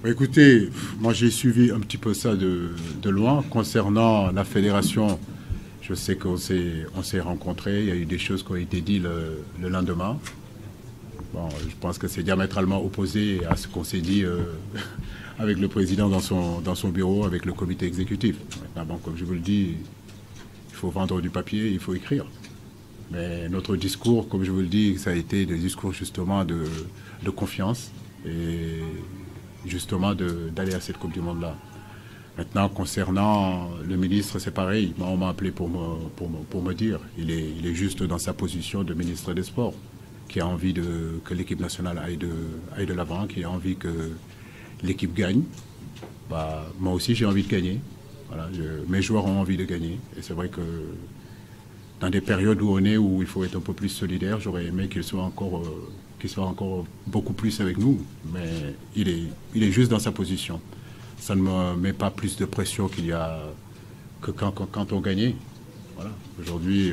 Écoutez, moi j'ai suivi un petit peu ça de loin. Concernant la fédération, je sais qu'on s'est rencontrés, il y a eu des choses qui ont été dites le lendemain. Bon, je pense que c'est diamétralement opposé à ce qu'on s'est dit avec le président dans son bureau, avec le comité exécutif. Maintenant, bon, comme je vous le dis, il faut vendre du papier, il faut écrire. Mais notre discours, comme je vous le dis, ça a été des discours justement de confiance et justement d'aller à cette Coupe du Monde-là. Maintenant, concernant le ministre, c'est pareil. On m'a appelé pour me dire. Il est juste dans sa position de ministre des Sports, qui a envie que l'équipe nationale aille de l'avant, qui a envie que l'équipe gagne. Bah, moi aussi, j'ai envie de gagner. Voilà, mes joueurs ont envie de gagner. Et c'est vrai que dans des périodes où on est, où il faut être un peu plus solidaire, j'aurais aimé qu'il soit encore beaucoup plus avec nous. Mais il est juste dans sa position. Ça ne me met pas plus de pression qu'il y a que quand on gagnait. Voilà. Aujourd'hui,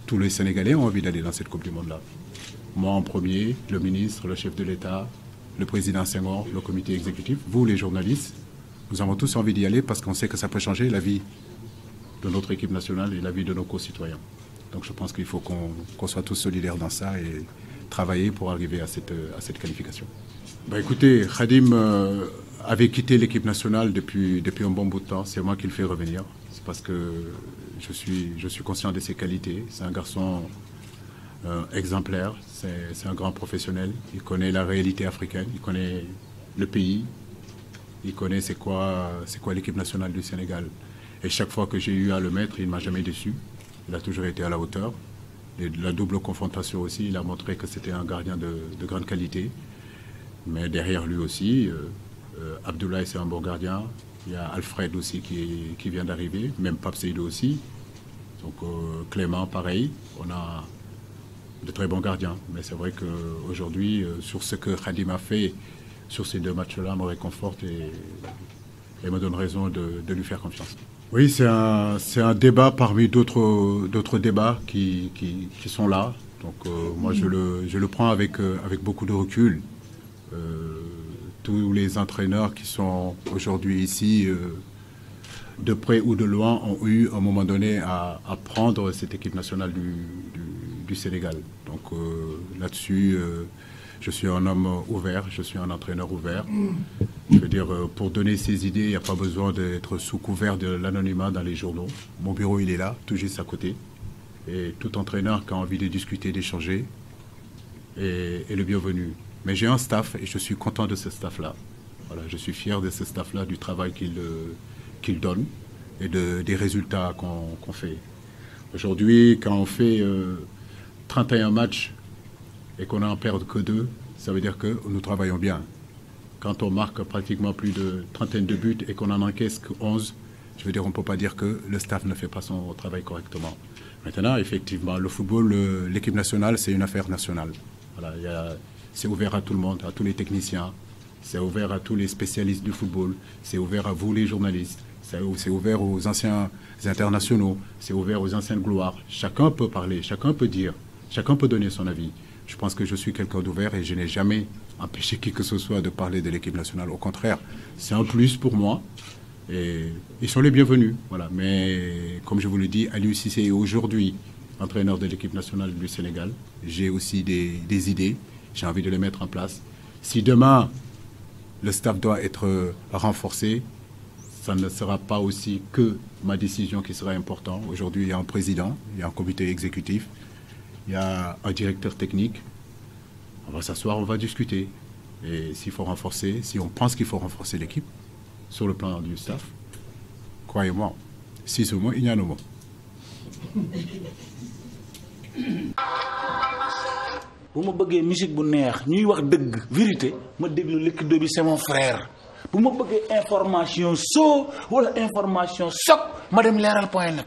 tous les Sénégalais ont envie d'aller dans cette Coupe du Monde-là. Moi en premier, le ministre, le chef de l'État, le président Senghor, le comité exécutif, vous les journalistes, nous avons tous envie d'y aller parce qu'on sait que ça peut changer la vie de notre équipe nationale et la vie de nos concitoyens. Donc je pense qu'il faut qu'on soit tous solidaires dans ça et travailler pour arriver à cette qualification. Bah écoutez, Khadim avait quitté l'équipe nationale depuis un bon bout de temps. C'est moi qui le fais revenir. C'est parce que je suis conscient de ses qualités. C'est un garçon exemplaire. C'est un grand professionnel. Il connaît la réalité africaine. Il connaît le pays. Il connaît c'est quoi l'équipe nationale du Sénégal. Et chaque fois que j'ai eu à le mettre, il ne m'a jamais déçu. Il a toujours été à la hauteur. Et la double confrontation aussi, il a montré que c'était un gardien de grande qualité. Mais derrière lui aussi, Abdoulaye c'est un bon gardien. Il y a Alfred aussi qui vient d'arriver, même Pape Seydou aussi. Donc Clément pareil, on a de très bons gardiens. Mais c'est vrai qu'aujourd'hui, sur ce que Khadim a fait sur ces deux matchs-là, me réconforte et me donne raison de lui faire confiance. Oui, c'est un débat parmi d'autres débats qui sont là. Donc moi je le prends avec beaucoup de recul. Tous les entraîneurs qui sont aujourd'hui ici, de près ou de loin, ont eu à un moment donné à prendre cette équipe nationale du Sénégal. Donc là-dessus, je suis un homme ouvert, je suis un entraîneur ouvert. Je veux dire, pour donner ses idées, il n'y a pas besoin d'être sous couvert de l'anonymat dans les journaux. Mon bureau, il est là, tout juste à côté. Et tout entraîneur qui a envie de discuter, d'échanger, est le bienvenu. Mais j'ai un staff et je suis content de ce staff-là. Voilà, je suis fier de ce staff-là, du travail qu'il donne et des résultats qu'on fait. Aujourd'hui, quand on fait 31 matchs et qu'on n'en perd que 2, ça veut dire que nous travaillons bien. Quand on marque pratiquement plus de trentaine de buts et qu'on en encaisse que 11, je veux dire, on ne peut pas dire que le staff ne fait pas son travail correctement. Maintenant, effectivement, le football, l'équipe nationale, c'est une affaire nationale. Voilà, c'est ouvert à tout le monde, à tous les techniciens, c'est ouvert à tous les spécialistes du football, c'est ouvert à vous les journalistes, c'est ouvert aux anciens internationaux, c'est ouvert aux anciennes gloires. Chacun peut parler, chacun peut dire, chacun peut donner son avis. Je pense que je suis quelqu'un d'ouvert et je n'ai jamais empêché qui que ce soit de parler de l'équipe nationale. Au contraire, c'est un plus pour moi et ils sont les bienvenus. Voilà. Mais comme je vous le dis, Aliou Cissé est aujourd'hui entraîneur de l'équipe nationale du Sénégal. J'ai aussi des idées, j'ai envie de les mettre en place. Si demain, le staff doit être renforcé, ça ne sera pas aussi que ma décision qui sera importante. Aujourd'hui, il y a un président, il y a un comité exécutif, il y a un directeur technique. On va s'asseoir, on va discuter. Et s'il faut renforcer, si on pense qu'il faut renforcer l'équipe, sur le plan du staff, croyez-moi, si ce mot, il y a un mot. bu ma bëggee musique bu neex ñuy wax dëgg vérité ma déglu Liquido bi c'est mon frère bu ma bëggee information soo wala information choc ma dem leeral point net